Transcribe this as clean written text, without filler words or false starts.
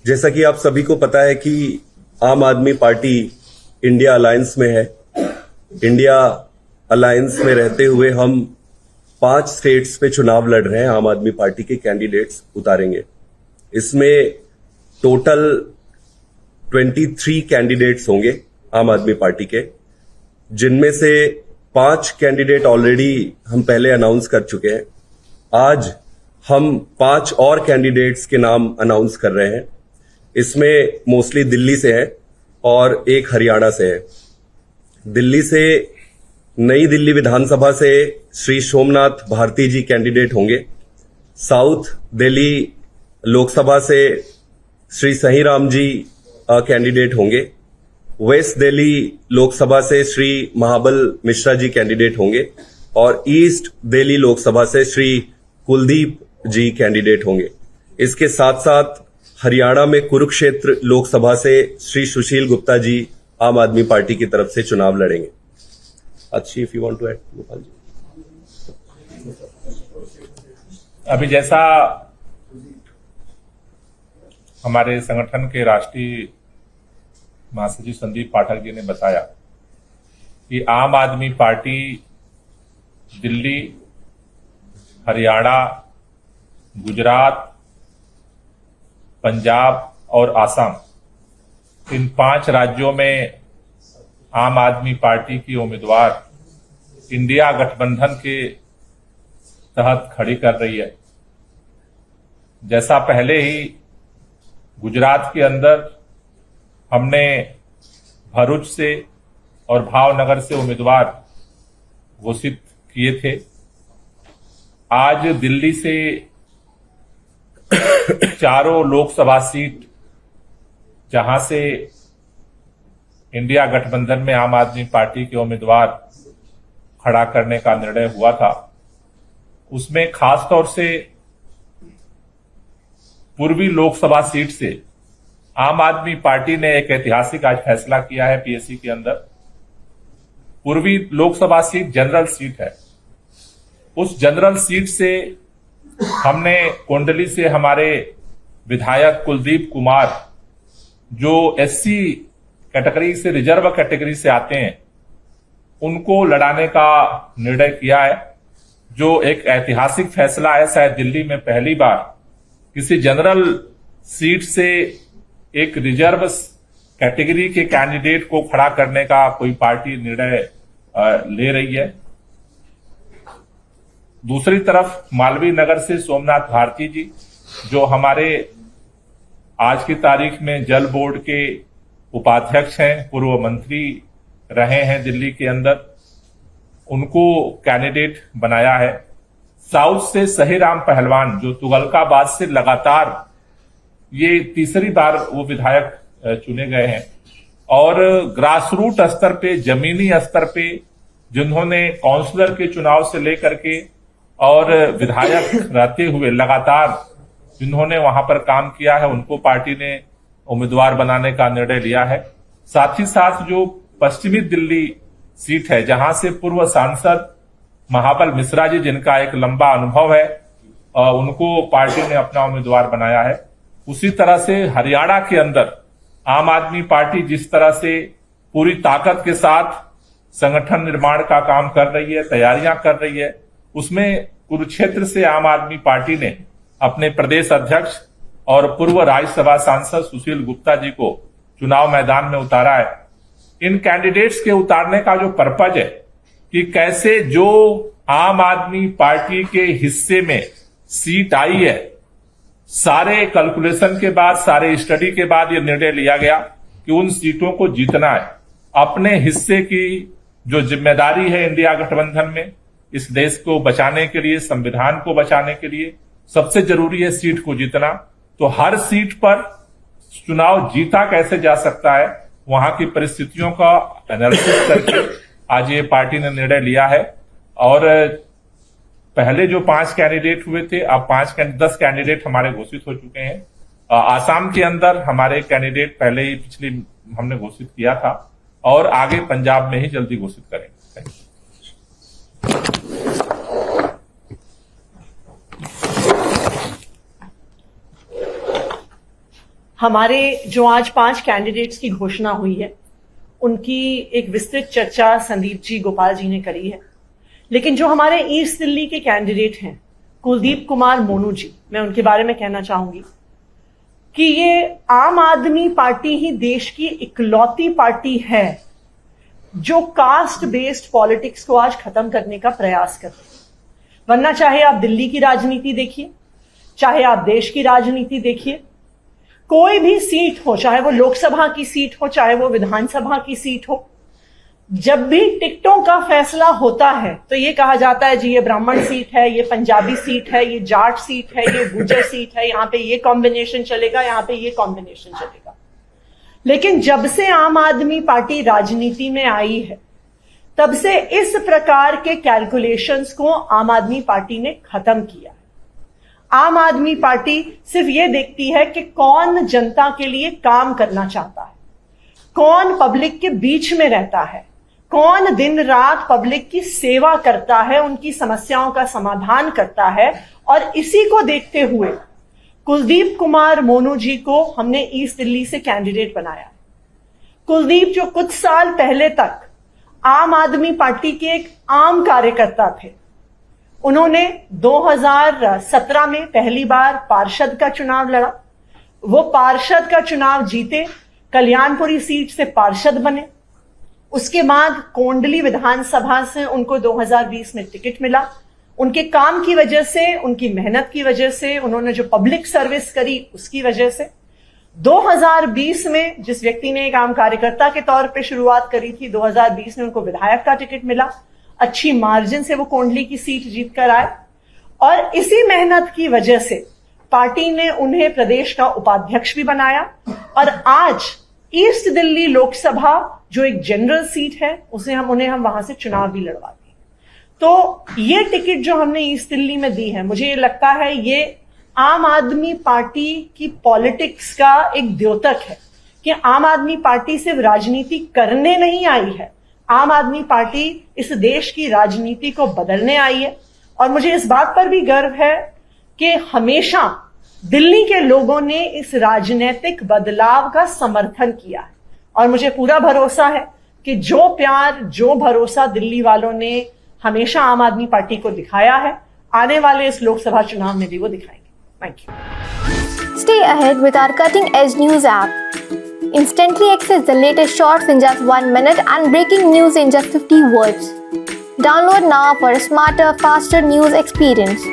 जैसा कि आप सभी को पता है कि आम आदमी पार्टी इंडिया अलायंस में है। इंडिया अलायंस में रहते हुए हम 5 स्टेट्स पे चुनाव लड़ रहे हैं। आम आदमी पार्टी के कैंडिडेट्स उतारेंगे। इसमें टोटल 23 कैंडिडेट्स होंगे आम आदमी पार्टी के, जिनमें से 5 कैंडिडेट ऑलरेडी हम पहले अनाउंस कर चुके हैं। आज हम 5 और कैंडिडेट्स के नाम अनाउंस कर रहे हैं। इसमें मोस्टली दिल्ली से है और एक हरियाणा से है। दिल्ली से नई दिल्ली विधानसभा से श्री सोमनाथ भारती जी कैंडिडेट होंगे। साउथ दिल्ली लोकसभा से श्री सही राम जी कैंडिडेट होंगे। वेस्ट दिल्ली लोकसभा से श्री महाबल मिश्रा जी कैंडिडेट होंगे और ईस्ट दिल्ली लोकसभा से श्री कुलदीप जी कैंडिडेट होंगे। इसके साथ साथ हरियाणा में कुरुक्षेत्र लोकसभा से श्री सुशील गुप्ता जी आम आदमी पार्टी की तरफ से चुनाव लड़ेंगे। अच्छी, if you want to add, Gopal ji. अभी जैसा हमारे संगठन के राष्ट्रीय महासचिव संदीप पाठक जी ने बताया कि आम आदमी पार्टी दिल्ली, हरियाणा, गुजरात, पंजाब और आसाम, इन 5 राज्यों में आम आदमी पार्टी की उम्मीदवार इंडिया गठबंधन के तहत खड़ी कर रही है। जैसा पहले ही गुजरात के अंदर हमने भरूच से और भावनगर से उम्मीदवार घोषित किए थे, आज दिल्ली से चारों लोकसभा सीट जहां से इंडिया गठबंधन में आम आदमी पार्टी के उम्मीदवार खड़ा करने का निर्णय हुआ था, उसमें खासतौर से पूर्वी लोकसभा सीट से आम आदमी पार्टी ने एक ऐतिहासिक आज फैसला किया है। पीएससी के अंदर पूर्वी लोकसभा सीट जनरल सीट है। उस जनरल सीट से हमने कोंडली से हमारे विधायक कुलदीप कुमार, जो एससी कैटेगरी से रिजर्व कैटेगरी से आते हैं, उनको लड़ाने का निर्णय किया है, जो एक ऐतिहासिक फैसला है। शायद दिल्ली में पहली बार किसी जनरल सीट से एक रिजर्व कैटेगरी के कैंडिडेट को खड़ा करने का कोई पार्टी निर्णय ले रही है। दूसरी तरफ मालवीय नगर से सोमनाथ भारती जी, जो हमारे आज की तारीख में जल बोर्ड के उपाध्यक्ष हैं, पूर्व मंत्री रहे हैं दिल्ली के अंदर, उनको कैंडिडेट बनाया है। साउथ से सही राम पहलवान, जो तुगलकाबाद से लगातार ये तीसरी बार वो विधायक चुने गए हैं और ग्रासरूट स्तर पे, जमीनी स्तर पे, जिन्होंने काउंसलर के चुनाव से लेकर के और विधायक रहते हुए लगातार जिन्होंने वहां पर काम किया है, उनको पार्टी ने उम्मीदवार बनाने का निर्णय लिया है। साथ ही साथ जो पश्चिमी दिल्ली सीट है, जहां से पूर्व सांसद महाबल मिश्रा जी, जिनका एक लंबा अनुभव है, उनको पार्टी ने अपना उम्मीदवार बनाया है। उसी तरह से हरियाणा के अंदर आम आदमी पार्टी जिस तरह से पूरी ताकत के साथ संगठन निर्माण का काम कर रही है, तैयारियां कर रही है, उसमें कुरुक्षेत्र से आम आदमी पार्टी ने अपने प्रदेश अध्यक्ष और पूर्व राज्यसभा सांसद सुशील गुप्ता जी को चुनाव मैदान में उतारा है। इन कैंडिडेट्स के उतारने का जो पर्पज है कि कैसे जो आम आदमी पार्टी के हिस्से में सीट आई है, सारे कैलकुलेशन के बाद, सारे स्टडी के बाद यह निर्णय लिया गया कि उन सीटों को जीतना है। अपने हिस्से की जो जिम्मेदारी है इंडिया गठबंधन में, इस देश को बचाने के लिए, संविधान को बचाने के लिए सबसे जरूरी है सीट को जीतना। तो हर सीट पर चुनाव जीता कैसे जा सकता है, वहां की परिस्थितियों का एनालिसिस करके आज ये पार्टी ने निर्णय लिया है। और पहले जो 5 कैंडिडेट हुए थे, अब 10 कैंडिडेट हमारे घोषित हो चुके हैं। आसाम के अंदर हमारे कैंडिडेट पहले ही पिछली हमने घोषित किया था और आगे पंजाब में ही जल्दी घोषित करेंगे। हमारे जो आज 5 कैंडिडेट्स की घोषणा हुई है, उनकी एक विस्तृत चर्चा संदीप जी, गोपाल जी ने करी है। लेकिन जो हमारे ईस्ट दिल्ली के कैंडिडेट हैं, कुलदीप कुमार मोनू जी, मैं उनके बारे में कहना चाहूंगी कि ये आम आदमी पार्टी ही देश की इकलौती पार्टी है जो कास्ट बेस्ड पॉलिटिक्स को आज खत्म करने का प्रयास कर रही है। वरना चाहे आप दिल्ली की राजनीति देखिए, चाहे आप देश की राजनीति देखिए, कोई भी सीट हो, चाहे वो लोकसभा की सीट हो, चाहे वो विधानसभा की सीट हो, जब भी टिकटों का फैसला होता है तो ये कहा जाता है जी ये ब्राह्मण सीट है, ये पंजाबी सीट है, ये जाट सीट है, ये गुर्जर सीट है, यहां पे ये कॉम्बिनेशन चलेगा, यहां पे ये कॉम्बिनेशन चलेगा। लेकिन जब से आम आदमी पार्टी राजनीति में आई है, तब से इस प्रकार के कैलकुलेशंस को आम आदमी पार्टी ने खत्म किया। आम आदमी पार्टी सिर्फ ये देखती है कि कौन जनता के लिए काम करना चाहता है, कौन पब्लिक के बीच में रहता है, कौन दिन रात पब्लिक की सेवा करता है, उनकी समस्याओं का समाधान करता है। और इसी को देखते हुए कुलदीप कुमार मोनू जी को हमने ईस्ट दिल्ली से कैंडिडेट बनाया। कुलदीप जो कुछ साल पहले तक आम आदमी पार्टी के एक आम कार्यकर्ता थे, उन्होंने 2017 में पहली बार पार्षद का चुनाव लड़ा। वो पार्षद का चुनाव जीते, कल्याणपुरी सीट से पार्षद बने। उसके बाद कोंडली विधानसभा से उनको 2020 में टिकट मिला। उनके काम की वजह से, उनकी मेहनत की वजह से, उन्होंने जो पब्लिक सर्विस करी उसकी वजह से 2020 में जिस व्यक्ति ने एक आम कार्यकर्ता के तौर पे शुरुआत करी थी, 2020 में उनको विधायक का टिकट मिला। अच्छी मार्जिन से वो कोंडली की सीट जीत कर आए और इसी मेहनत की वजह से पार्टी ने उन्हें प्रदेश का उपाध्यक्ष भी बनाया। और आज ईस्ट दिल्ली लोकसभा जो एक जनरल सीट है, उन्हें हम वहां से चुनाव भी लड़वाते हैं। तो ये टिकट जो हमने ईस्ट दिल्ली में दी है, मुझे ये लगता है ये आम आदमी पार्टी की पॉलिटिक्स का एक द्योतक है कि आम आदमी पार्टी सिर्फ राजनीति करने नहीं आई है, आम आदमी पार्टी इस देश की राजनीति को बदलने आई है। और मुझे इस बात पर भी गर्व है कि हमेशा दिल्ली के लोगों ने इस राजनीतिक बदलाव का समर्थन किया है। और मुझे पूरा भरोसा है कि जो प्यार, जो भरोसा दिल्ली वालों ने हमेशा आम आदमी पार्टी को दिखाया है, आने वाले इस लोकसभा चुनाव में भी वो दिखाएंगे। Thank you. Stay ahead with our cutting edge news app. Instantly access the latest shorts in just 1 minute and breaking news in just 50 words. Download now for a smarter, faster news experience.